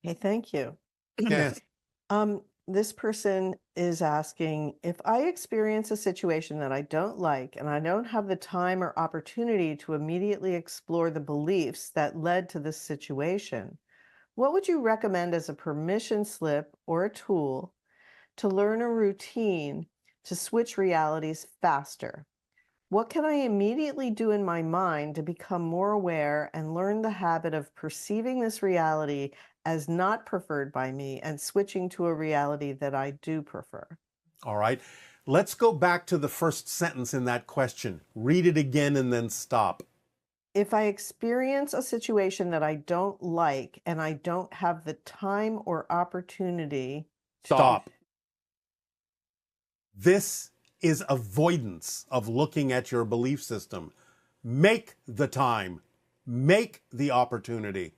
Okay, thank you. Yes. This person is asking if I experience a situation that I don't like and I don't have the time or opportunity to immediately explore the beliefs that led to this situation, what would you recommend as a permission slip or a tool to learn a routine to switch realities faster? What can I immediately do in my mind to become more aware and learn the habit of perceiving this reality as not preferred by me and switching to a reality that I do prefer? All right. Let's go back to the first sentence in that question. Read it again and then stop. If I experience a situation that I don't like and I don't have the time or opportunity to, Stop. This is avoidance of looking at your belief system. Make the time. Make the opportunity.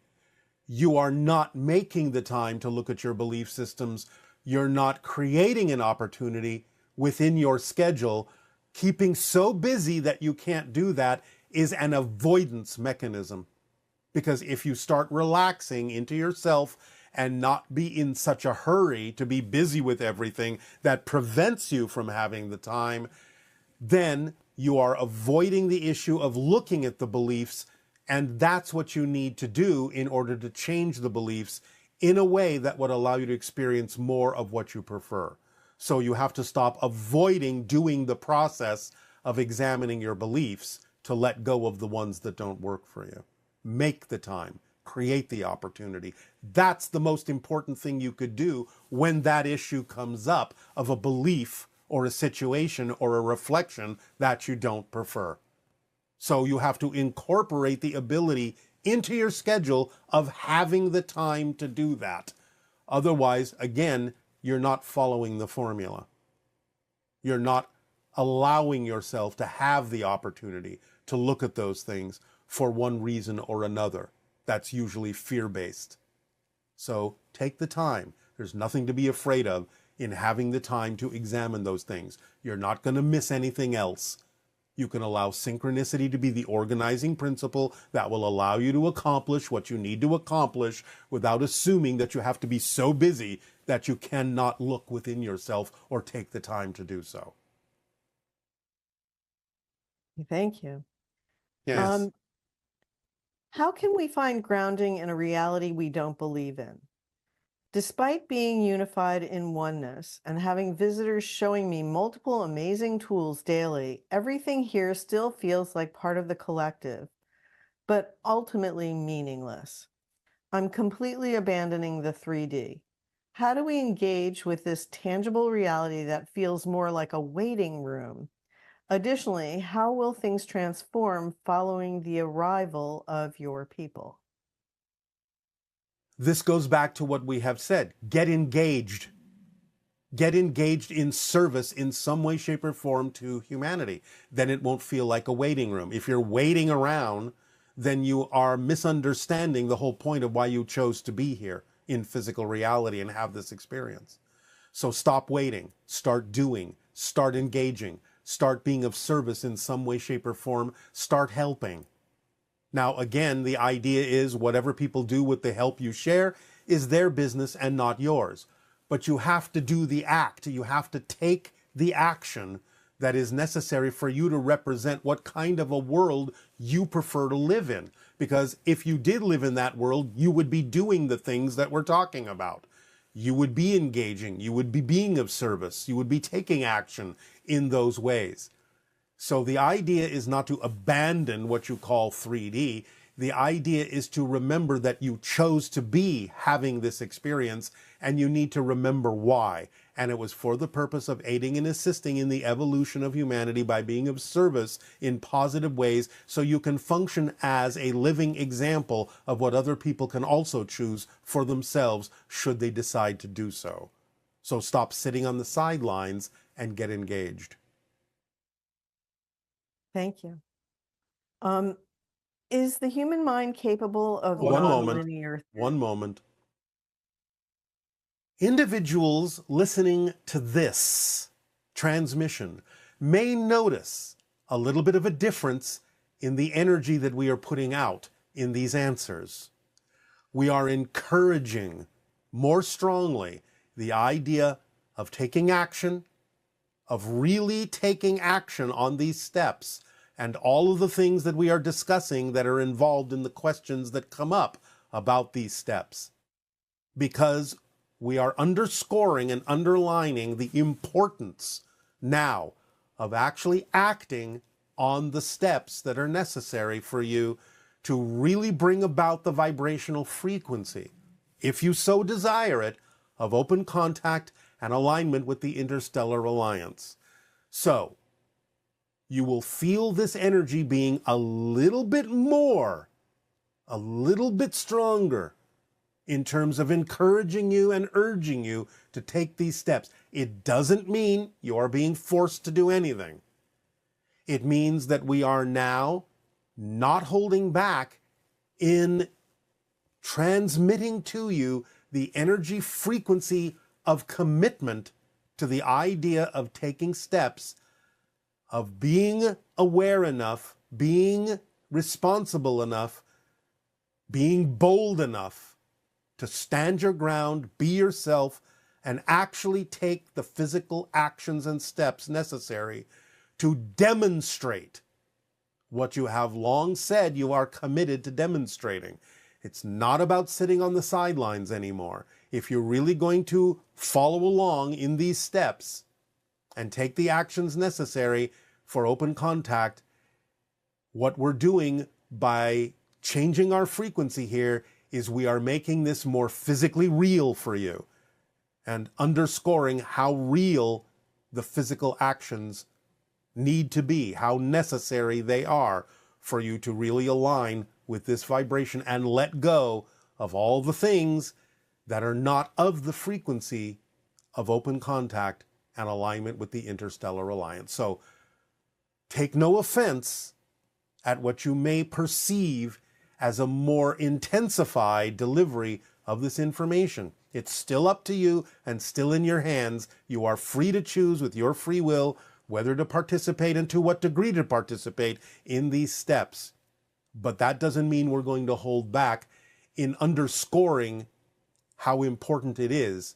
You are not making the time to look at your belief systems. You're not creating an opportunity within your schedule. Keeping so busy that you can't do that is an avoidance mechanism. Because if you start relaxing into yourself and not be in such a hurry to be busy with everything that prevents you from having the time, then you are avoiding the issue of looking at the beliefs, and that's what you need to do in order to change the beliefs in a way that would allow you to experience more of what you prefer. So you have to stop avoiding doing the process of examining your beliefs to let go of the ones that don't work for you. Make the time, create the opportunity. That's the most important thing you could do when that issue comes up of a belief or a situation or a reflection that you don't prefer. So you have to incorporate the ability into your schedule of having the time to do that. Otherwise, again, you're not following the formula. You're not allowing yourself to have the opportunity to look at those things for one reason or another. That's usually fear-based. So take the time. There's nothing to be afraid of in having the time to examine those things. You're not going to miss anything else. You can allow synchronicity to be the organizing principle that will allow you to accomplish what you need to accomplish without assuming that you have to be so busy that you cannot look within yourself or take the time to do so. thank you. Yes. Um, how can we find grounding in a reality we don't believe in? Despite being unified in oneness and having visitors showing me multiple amazing tools daily, everything here still feels like part of the collective, but ultimately meaningless. I'm completely abandoning the 3D. How do we engage with this tangible reality that feels more like a waiting room? Additionally, how will things transform following the arrival of your people? This goes back to what we have said. Get engaged. Get engaged in service in some way, shape, or form to humanity. Then it won't feel like a waiting room. If you're waiting around, then you are misunderstanding the whole point of why you chose to be here in physical reality and have this experience. So stop waiting, start doing, start engaging, start being of service in some way, shape, or form, start helping. Now, again, the idea is whatever people do with the help you share is their business and not yours. But you have to do the act. You have to take the action that is necessary for you to represent what kind of a world you prefer to live in. Because if you did live in that world, you would be doing the things that we're talking about. You would be engaging. You would be being of service. You would be taking action in those ways. So the idea is not to abandon what you call 3D. The idea is to remember that you chose to be having this experience, and you need to remember why. And it was for the purpose of aiding and assisting in the evolution of humanity by being of service in positive ways, so you can function as a living example of what other people can also choose for themselves should they decide to do so. So stop sitting on the sidelines and get engaged. Thank you. Um, is the human mind capable of One moment. nonlinear? One moment. Individuals listening to this transmission may notice a little bit of a difference in the energy that we are putting out in these answers. We are encouraging more strongly the idea of taking action, of really taking action on these steps and all of the things that we are discussing that are involved in the questions that come up about these steps. Because we are underscoring and underlining the importance now of actually acting on the steps that are necessary for you to really bring about the vibrational frequency, if you so desire it, of open contact and alignment with the interstellar alliance. So, you will feel this energy being a little bit more, a little bit stronger in terms of encouraging you and urging you to take these steps. It doesn't mean you are being forced to do anything. It means that we are now not holding back in transmitting to you the energy frequency of commitment to the idea of taking steps, of being aware enough, being responsible enough, being bold enough to stand your ground, be yourself, and actually take the physical actions and steps necessary to demonstrate what you have long said you are committed to demonstrating. It's not about sitting on the sidelines anymore. If you're really going to follow along in these steps and take the actions necessary for open contact, what we're doing by changing our frequency here is we are making this more physically real for you and underscoring how real the physical actions need to be, how necessary they are for you to really align with this vibration and let go of all the things that are not of the frequency of open contact and alignment with the interstellar alliance. So take no offense at what you may perceive as a more intensified delivery of this information. It's still up to you and still in your hands. You are free to choose with your free will whether to participate and to what degree to participate in these steps. But that doesn't mean we're going to hold back in underscoring how important it is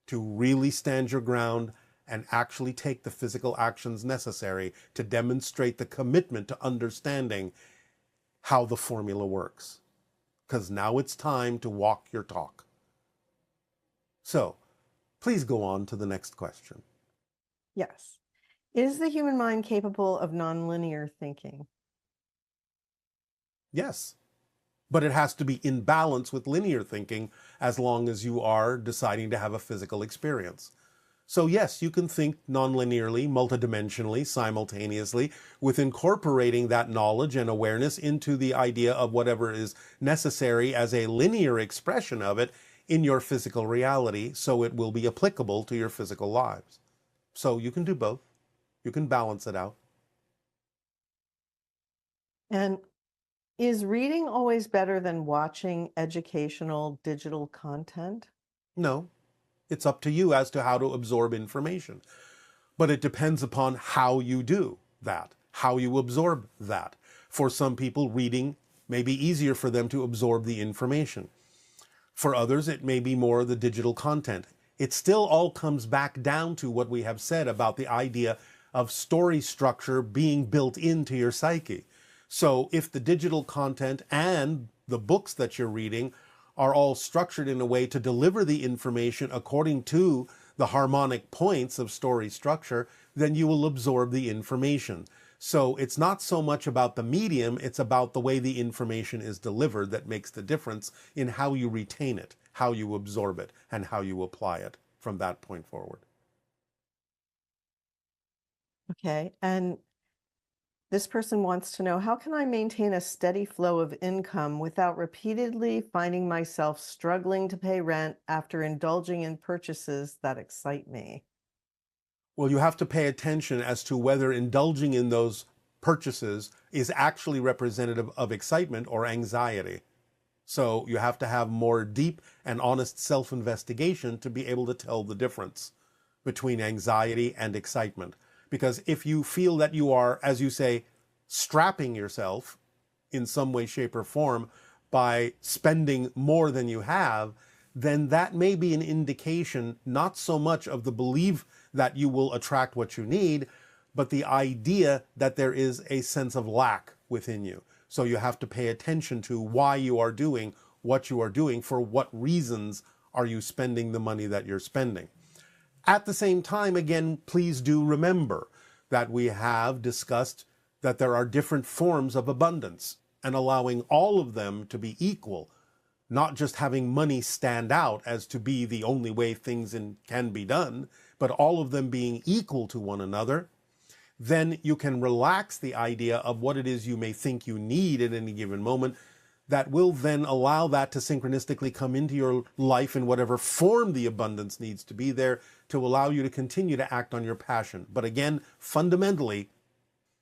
to really stand your ground and actually take the physical actions necessary to demonstrate the commitment to understanding how the formula works. Because now it's time to walk your talk. So, please go on to the next question. Yes. Is the human mind capable of nonlinear thinking? Yes, but it has to be in balance with linear thinking as long as you are deciding to have a physical experience. So yes, you can think nonlinearly, multidimensionally, simultaneously, with incorporating that knowledge and awareness into the idea of whatever is necessary as a linear expression of it in your physical reality, so it will be applicable to your physical lives. So you can do both. You can balance it out. And is reading always better than watching educational digital content? No, it's up to you as to how to absorb information. But it depends upon how you do that, how you absorb that. For some people, reading may be easier for them to absorb the information. For others, it may be more the digital content. It still all comes back down to what we have said about the idea of story structure being built into your psyche. So if the digital content and the books that you're reading are all structured in a way to deliver the information according to the harmonic points of story structure, then you will absorb the information. So it's not so much about the medium, it's about the way the information is delivered that makes the difference in how you retain it, how you absorb it, and how you apply it from that point forward. Okay. And this person wants to know, how can I maintain a steady flow of income without repeatedly finding myself struggling to pay rent after indulging in purchases that excite me? Well, you have to pay attention as to whether indulging in those purchases is actually representative of excitement or anxiety. So you have to have more deep and honest self-investigation to be able to tell the difference between anxiety and excitement. Because if you feel that you are, as you say, strapping yourself in some way, shape, or form by spending more than you have, then that may be an indication not so much of the belief that you will attract what you need, but the idea that there is a sense of lack within you. So you have to pay attention to why you are doing what you are doing, for what reasons are you spending the money that you're spending. At the same time, again, please do remember that we have discussed that there are different forms of abundance, and allowing all of them to be equal, not just having money stand out as to be the only way things can be done, but all of them being equal to one another, then you can relax the idea of what it is you may think you need at any given moment. That will then allow that to synchronistically come into your life in whatever form the abundance needs to be there, to allow you to continue to act on your passion. But again, fundamentally,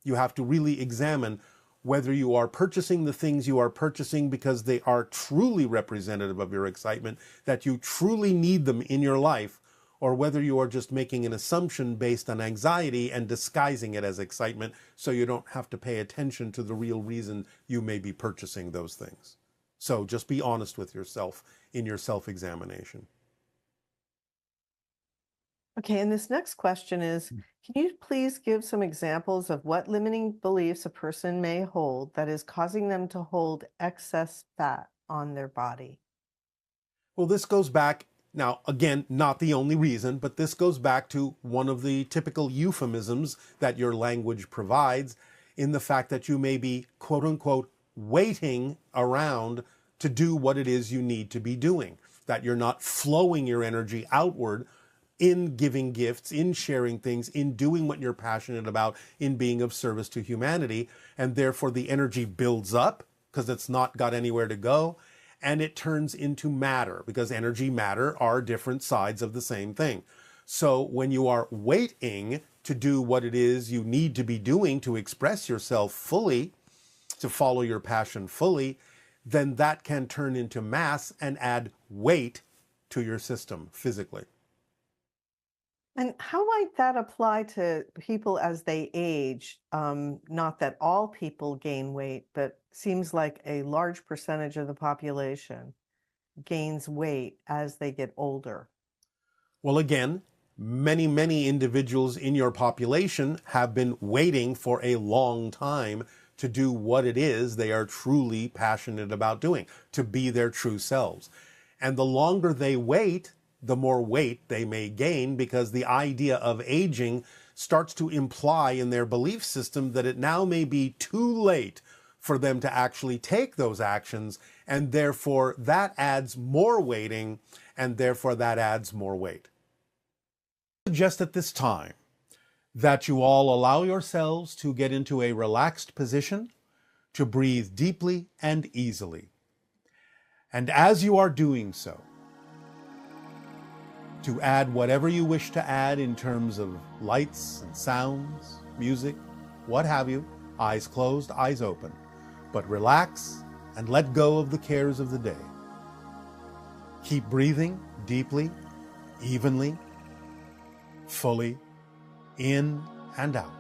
you have to really examine whether you are purchasing the things you are purchasing because they are truly representative of your excitement, that you truly need them in your life, or whether you are just making an assumption based on anxiety and disguising it as excitement so you don't have to pay attention to the real reason you may be purchasing those things. So just be honest with yourself in your self-examination. Okay, and this next question is, can you please give some examples of what limiting beliefs a person may hold that is causing them to hold excess fat on their body? Well, this goes back, now again, not the only reason, but this goes back to one of the typical euphemisms that your language provides, in the fact that you may be, quote unquote, waiting around to do what it is you need to be doing, that you're not flowing your energy outward in giving gifts, in sharing things, in doing what you're passionate about, in being of service to humanity, and therefore the energy builds up because it's not got anywhere to go, and it turns into matter, because energy, matter are different sides of the same thing. So when you are waiting to do what it is you need to be doing to express yourself fully, to follow your passion fully, then that can turn into mass and add weight to your system physically. And how might that apply to people as they age? Not that all people gain weight, but seems like a large percentage of the population gains weight as they get older. Well, again, many individuals in your population have been waiting for a long time to do what it is they are truly passionate about doing, to be their true selves. And the longer they wait, the more weight they may gain, because the idea of aging starts to imply in their belief system that it now may be too late for them to actually take those actions, and therefore that adds more weighting, and therefore that adds more weight. I suggest at this time that you all allow yourselves to get into a relaxed position, to breathe deeply and easily. And as you are doing so, to add whatever you wish to add in terms of lights and sounds, music, what have you, eyes closed, eyes open. But relax and let go of the cares of the day. Keep breathing deeply, evenly, fully, in and out,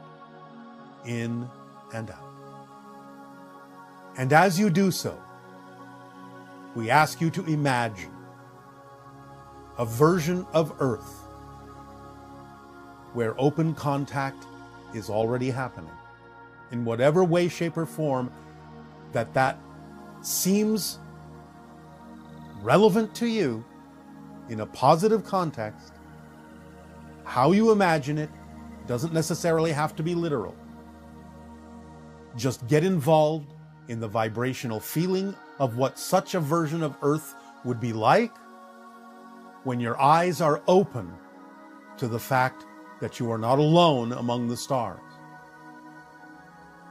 in and out. And as you do so, we ask you to imagine a version of Earth where open contact is already happening in whatever way, shape, or form that seems relevant to you in a positive context. How you imagine it doesn't necessarily have to be literal. Just get involved in the vibrational feeling of what such a version of Earth would be like when your eyes are open to the fact that you are not alone among the stars,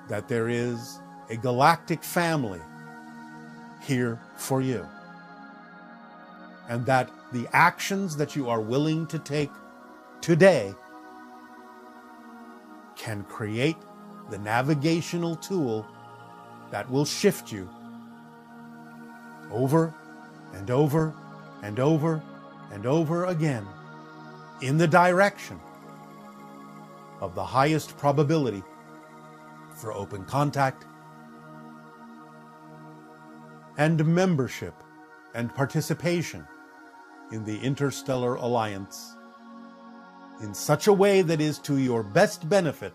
that there is a galactic family here for you, and that the actions that you are willing to take today can create the navigational tool that will shift you over and over and over and over again in the direction of the highest probability for open contact and membership and participation in the interstellar alliance in such a way that is to your best benefit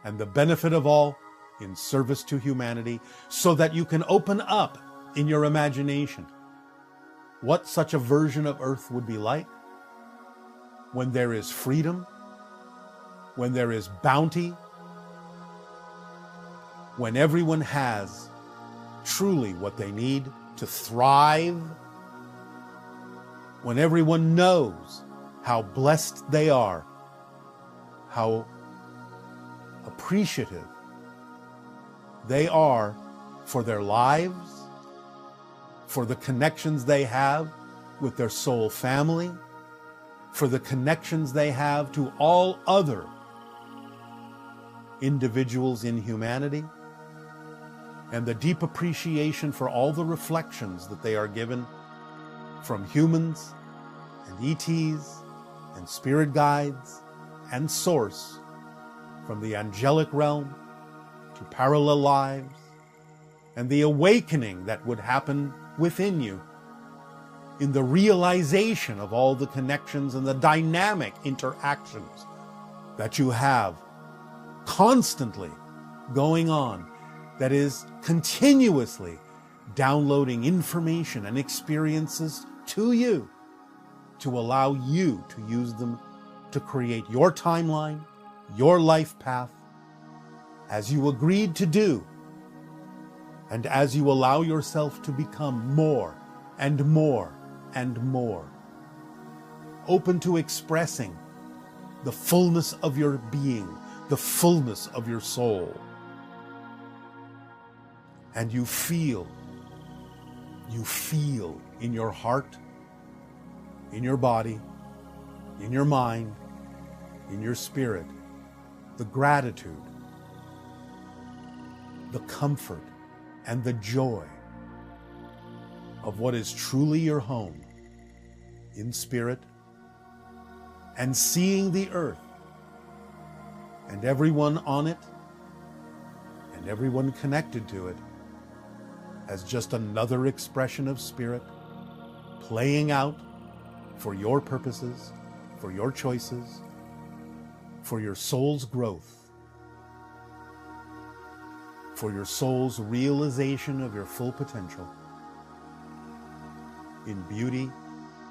and the benefit of all, in service to humanity, so that you can open up in your imagination what such a version of Earth would be like when there is freedom, when there is bounty, when everyone has truly what they need to thrive, when everyone knows how blessed they are, how appreciative they are for their lives, for the connections they have with their soul family, for the connections they have to all other individuals in humanity, and the deep appreciation for all the reflections that they are given from humans and ETs and spirit guides and source, from the angelic realm to parallel lives, and the awakening that would happen within you in the realization of all the connections and the dynamic interactions that you have constantly going on, that is continuously downloading information and experiences to you to allow you to use them to create your timeline, your life path, as you agreed to do, and as you allow yourself to become more and more and more open to expressing the fullness of your being, the fullness of your soul. And you feel in your heart, in your body, in your mind, in your spirit, the gratitude, the comfort, and the joy of what is truly your home in spirit, and seeing the earth and everyone on it and everyone connected to it as just another expression of spirit playing out for your purposes, for your choices, for your soul's growth, for your soul's realization of your full potential in beauty,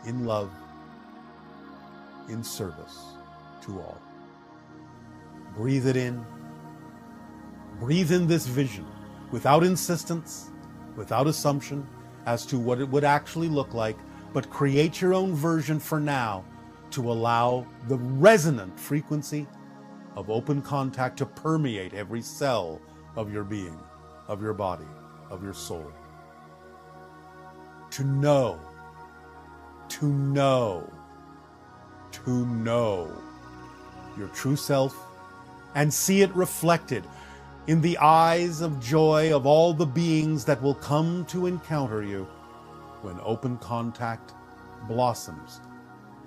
in love, in service to all. Breathe it in. Breathe in this vision without insistence, without assumption as to what it would actually look like, but create your own version for now to allow the resonant frequency of open contact to permeate every cell of your being, of your body, of your soul. To know your true self and see it reflected in the eyes of joy of all the beings that will come to encounter you when open contact blossoms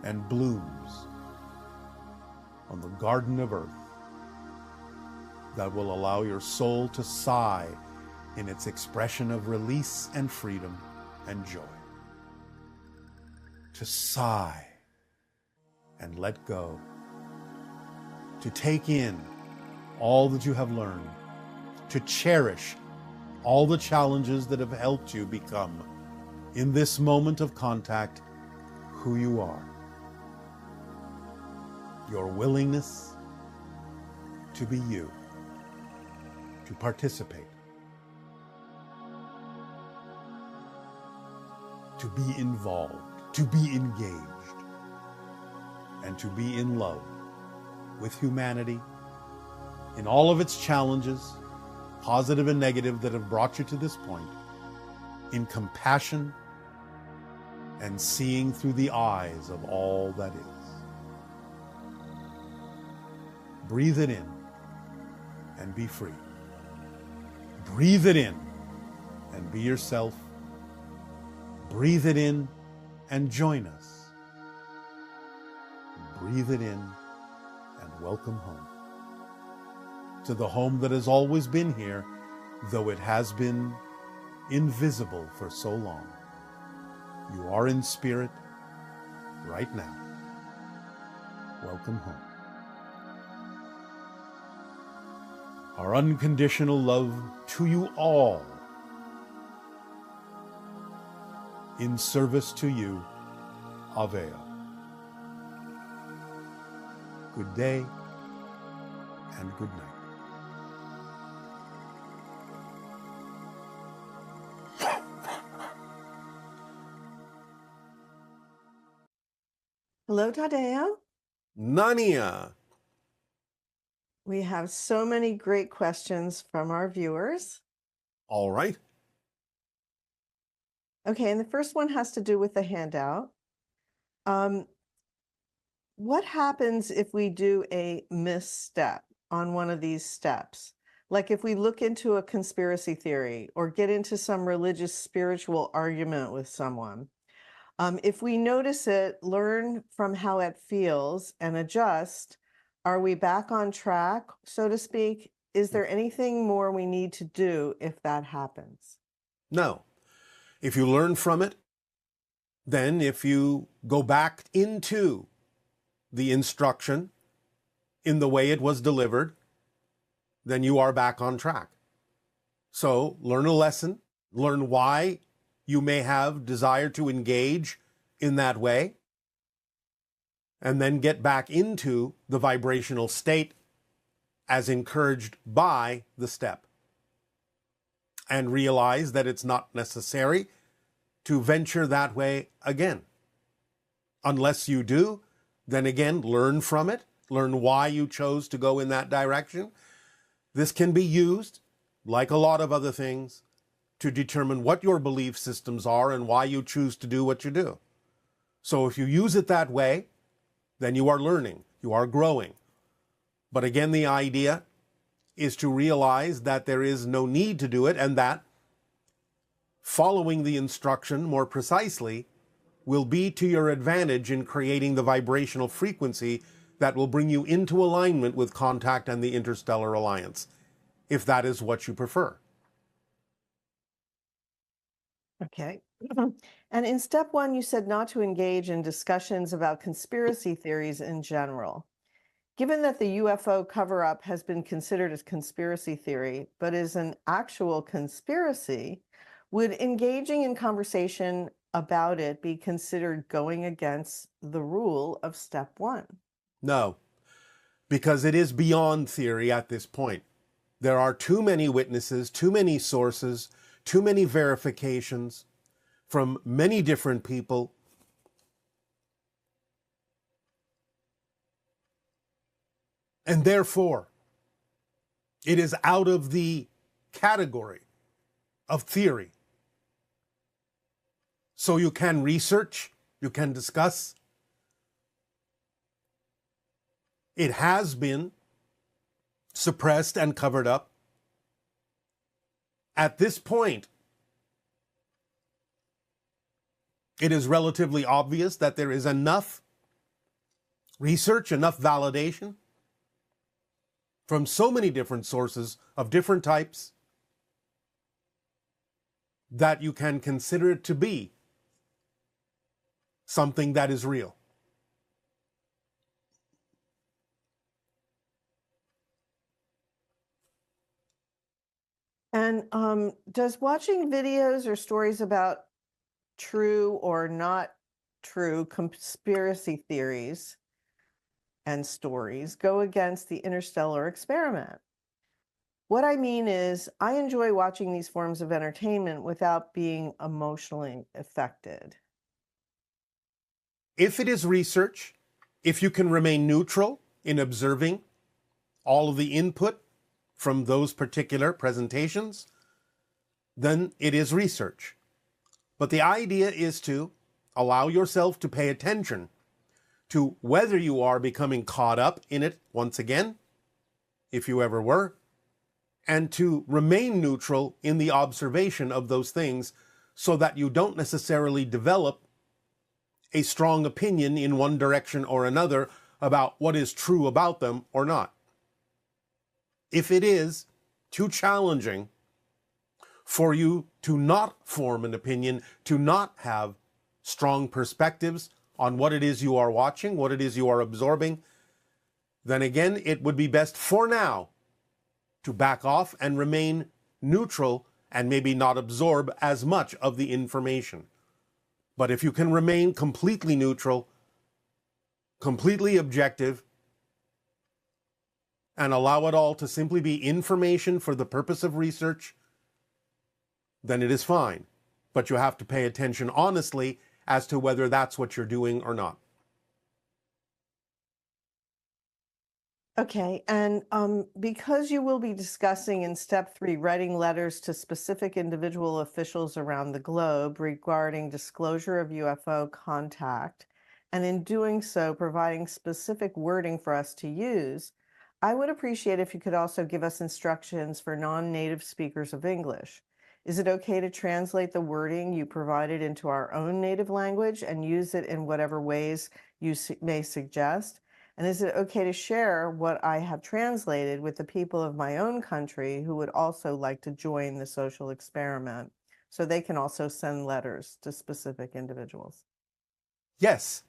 and blooms on the garden of earth that will allow your soul to sigh in its expression of release and freedom and joy. To sigh and let go. To take in all that you have learned. To cherish all the challenges that have helped you become, in this moment of contact, who you are. Your willingness to be you, to participate, to be involved, to be engaged, and to be in love with humanity in all of its challenges, positive and negative, that have brought you to this point, in compassion and seeing through the eyes of all that is. Breathe it in and be free. Breathe it in and be yourself. Breathe it in and join us. Breathe it in and welcome home. To the home that has always been here, though it has been invisible for so long. You are in spirit, right now. Welcome home. Our unconditional love to you all, in service to you, Avea. Good day and good night. Hello, Tadeo. Nania. We have so many great questions from our viewers. All right. Okay, and the first one has to do with the handout. What happens if we do a misstep on one of these steps? Like if we look into a conspiracy theory or get into some religious spiritual argument with someone. If we notice it, learn from how it feels and adjust, are we back on track, so to speak? Is there anything more we need to do if that happens? No. If you learn from it, then if you go back into the instruction in the way it was delivered, then you are back on track. So learn a lesson, learn why you may have desire to engage in that way, and then get back into the vibrational state as encouraged by the step. And realize that it's not necessary to venture that way again. Unless you do, then again, learn from it, learn why you chose to go in that direction. This can be used, like a lot of other things, to determine what your belief systems are and why you choose to do what you do. So if you use it that way, then you are learning, you are growing. But again, the idea is to realize that there is no need to do it, and that following the instruction more precisely will be to your advantage in creating the vibrational frequency that will bring you into alignment with contact and the interstellar alliance, if that is what you prefer. Okay. And in step one, you said not to engage in discussions about conspiracy theories in general. Given that the UFO cover-up has been considered as conspiracy theory, but is an actual conspiracy, would engaging in conversation about it be considered going against the rule of step one? No, because it is beyond theory at this point. There are too many witnesses, too many sources, too many verifications from many different people. And therefore, it is out of the category of theory. So you can research, you can discuss. It has been suppressed and covered up. At this point, it is relatively obvious that there is enough research, enough validation from so many different sources of different types that you can consider it to be something that is real. And does watching videos or stories about true or not true conspiracy theories and stories go against the interstellar experiment? What I mean is, I enjoy watching these forms of entertainment without being emotionally affected. If it is research, if you can remain neutral in observing all of the input from those particular presentations, then it is research. But the idea is to allow yourself to pay attention to whether you are becoming caught up in it once again, if you ever were, and to remain neutral in the observation of those things so that you don't necessarily develop a strong opinion in one direction or another about what is true about them or not. If it is too challenging for you to not form an opinion, to not have strong perspectives on what it is you are watching, what it is you are absorbing, then again, it would be best for now to back off and remain neutral and maybe not absorb as much of the information. But if you can remain completely neutral, completely objective, and allow it all to simply be information for the purpose of research, then it is fine. But you have to pay attention honestly as to whether that's what you're doing or not. Okay, and because you will be discussing in step 3 writing letters to specific individual officials around the globe regarding disclosure of UFO contact, and in doing so, providing specific wording for us to use, I would appreciate if you could also give us instructions for non-native speakers of English. Is it okay to translate the wording you provided into our own native language and use it in whatever ways you may suggest? And is it okay to share what I have translated with the people of my own country who would also like to join the social experiment so they can also send letters to specific individuals? Yes,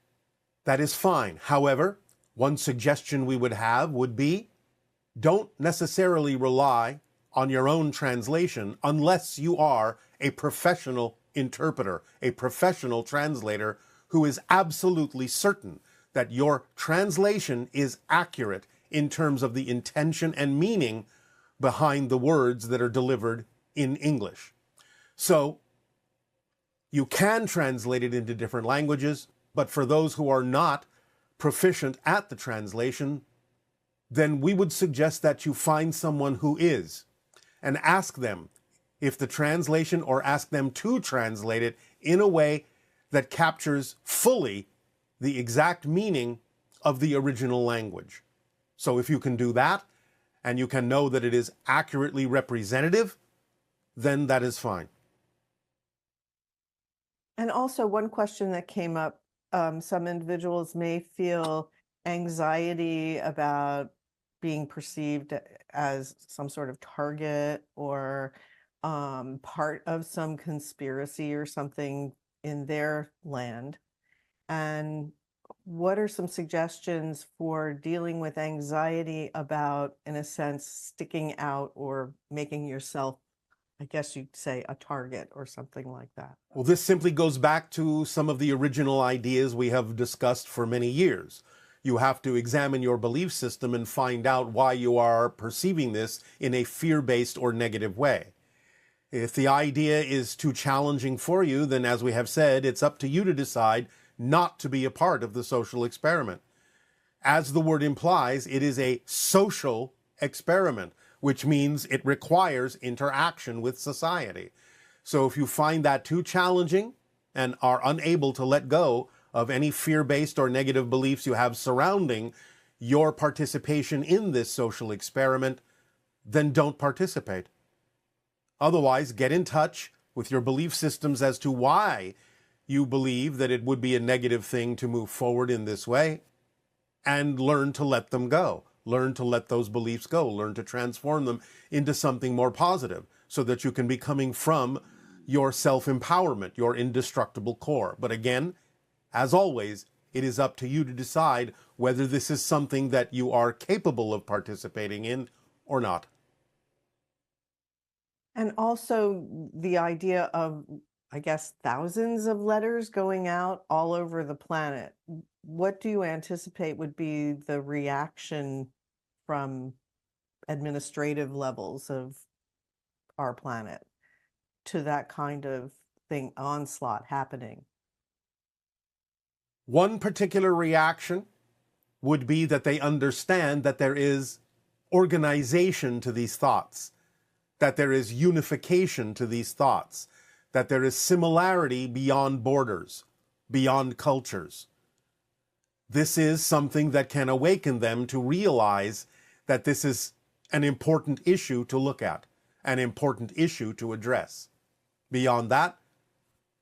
that is fine. However, one suggestion we would have would be don't necessarily rely on your own translation unless you are a professional interpreter, a professional translator who is absolutely certain that your translation is accurate in terms of the intention and meaning behind the words that are delivered in English. So you can translate it into different languages, but for those who are not proficient at the translation, then we would suggest that you find someone who is and ask them if the translation, or ask them to translate it in a way that captures fully the exact meaning of the original language. So if you can do that, and you can know that it is accurately representative, then that is fine. And also, one question that came up, some individuals may feel anxiety about being perceived as some sort of target or part of some conspiracy or something in their land. And what are some suggestions for dealing with anxiety about, in a sense, sticking out or making yourself, I guess you'd say, a target or something like that? Well, this simply goes back to some of the original ideas we have discussed for many years. You have to examine your belief system and find out why you are perceiving this in a fear-based or negative way. If the idea is too challenging for you, then as we have said, it's up to you to decide not to be a part of the social experiment. As the word implies, it is a social experiment, which means it requires interaction with society. So if you find that too challenging and are unable to let go of any fear-based or negative beliefs you have surrounding your participation in this social experiment, then don't participate. Otherwise, get in touch with your belief systems as to why you believe that it would be a negative thing to move forward in this way, and learn to let them go. Learn to let those beliefs go. Learn to transform them into something more positive so that you can be coming from your self-empowerment, your indestructible core. But again, as always, it is up to you to decide whether this is something that you are capable of participating in or not. And also the idea of, I guess, thousands of letters going out all over the planet. What do you anticipate would be the reaction from administrative levels of our planet to that kind of thing, onslaught happening? One particular reaction would be that they understand that there is organization to these thoughts, that there is unification to these thoughts, that there is similarity beyond borders, beyond cultures. This is something that can awaken them to realize that this is an important issue to look at, an important issue to address. Beyond that,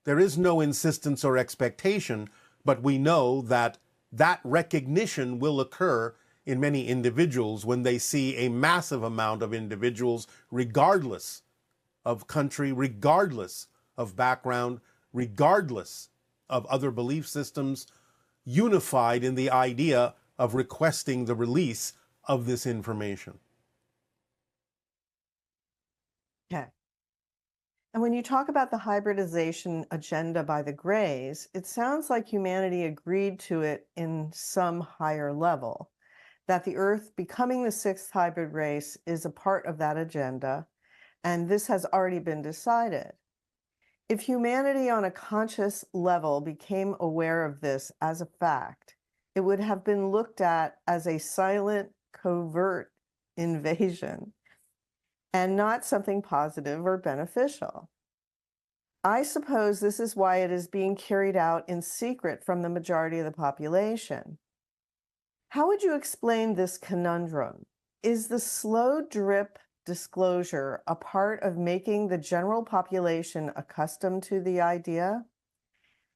there is no insistence or expectation, but we know that that recognition will occur in many individuals when they see a massive amount of individuals, regardless of country, regardless of background, regardless of other belief systems, unified in the idea of requesting the release of this information. Okay. And when you talk about the hybridization agenda by the Greys, it sounds like humanity agreed to it in some higher level, that the Earth becoming the sixth hybrid race is a part of that agenda, and this has already been decided. If humanity on a conscious level became aware of this as a fact, it would have been looked at as a silent, covert invasion and not something positive or beneficial. I suppose this is why it is being carried out in secret from the majority of the population. How would you explain this conundrum? Is the slow drip disclosure a part of making the general population accustomed to the idea?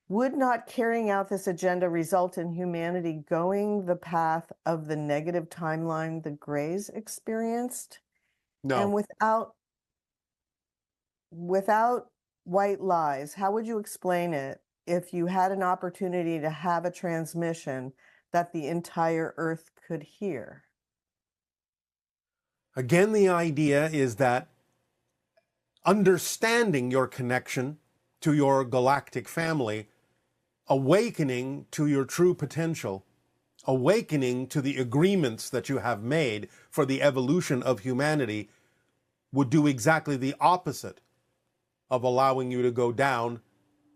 Would not carrying out this agenda result in humanity going the path of the negative timeline the Greys experienced? And No. without white lies, how would you explain it if you had an opportunity to have a transmission that the entire Earth could hear? Again, the idea is that understanding your connection to your galactic family, awakening to your true potential, awakening to the agreements that you have made for the evolution of humanity, would do exactly the opposite of allowing you to go down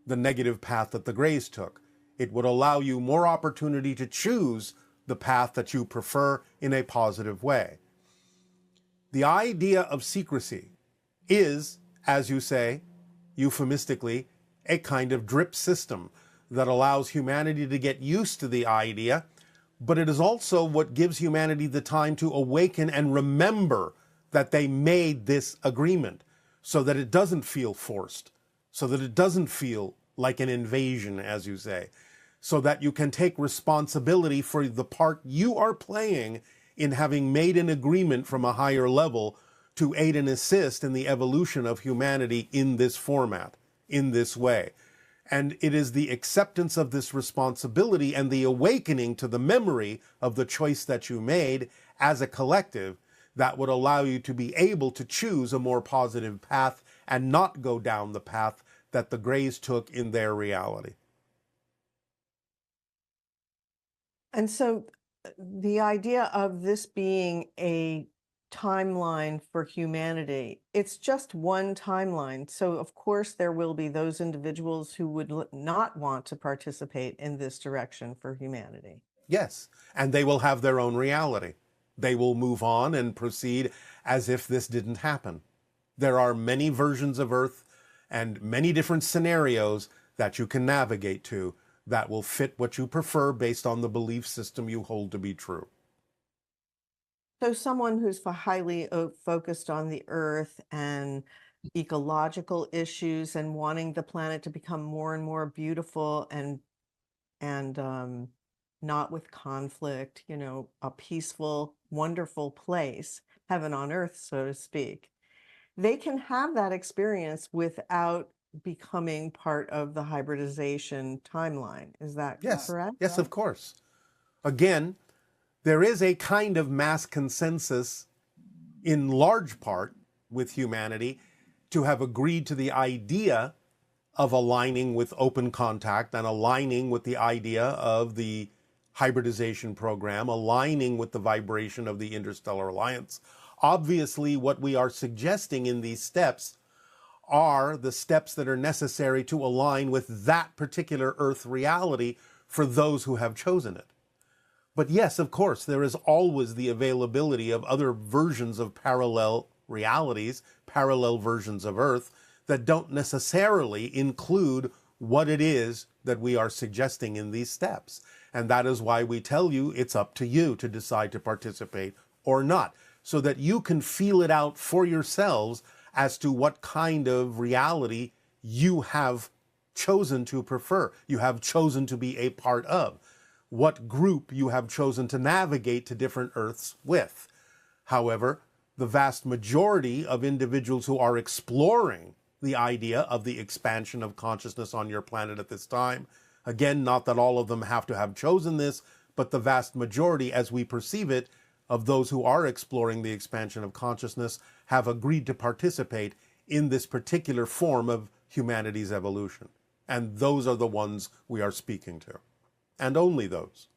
the negative path that the Greys took. It would allow you more opportunity to choose the path that you prefer in a positive way. The idea of secrecy is, as you say, euphemistically, a kind of drip system that allows humanity to get used to the idea, but it is also what gives humanity the time to awaken and remember that they made this agreement, so that it doesn't feel forced, so that it doesn't feel like an invasion, as you say, so that you can take responsibility for the part you are playing in having made an agreement from a higher level to aid and assist in the evolution of humanity in this format, in this way. And it is the acceptance of this responsibility and the awakening to the memory of the choice that you made as a collective that would allow you to be able to choose a more positive path and not go down the path that the Greys took in their reality. And so the idea of this being a timeline for humanity, it's just one timeline. So, of course, there will be those individuals who would not want to participate in this direction for humanity. Yes, and they will have their own reality. They will move on and proceed as if this didn't happen. There are many versions of Earth and many different scenarios that you can navigate to that will fit what you prefer based on the belief system you hold to be true. So, someone who's highly focused on the Earth and ecological issues and wanting the planet to become more and more beautiful and not with conflict, a peaceful, wonderful place, heaven on earth, so to speak. They can have that experience without becoming part of the hybridization timeline. Is that Yes, correct? yes, of course. Again, there is a kind of mass consensus in large part with humanity to have agreed to the idea of aligning with open contact and aligning with the idea of the hybridization program, aligning with the vibration of the interstellar alliance. Obviously, what we are suggesting in these steps are the steps that are necessary to align with that particular Earth reality for those who have chosen it. But yes, of course, there is always the availability of other versions of parallel realities, parallel versions of Earth, that don't necessarily include what it is that we are suggesting in these steps. And that is why we tell you it's up to you to decide to participate or not, so that you can feel it out for yourselves as to what kind of reality you have chosen to prefer, you have chosen to be a part of, what group you have chosen to navigate to different Earths with. However, the vast majority of individuals who are exploring the idea of the expansion of consciousness on your planet at this time Again, not that all of them have to have chosen this, but the vast majority, as we perceive it, of those who are exploring the expansion of consciousness have agreed to participate in this particular form of humanity's evolution. And those are the ones we are speaking to. And only those.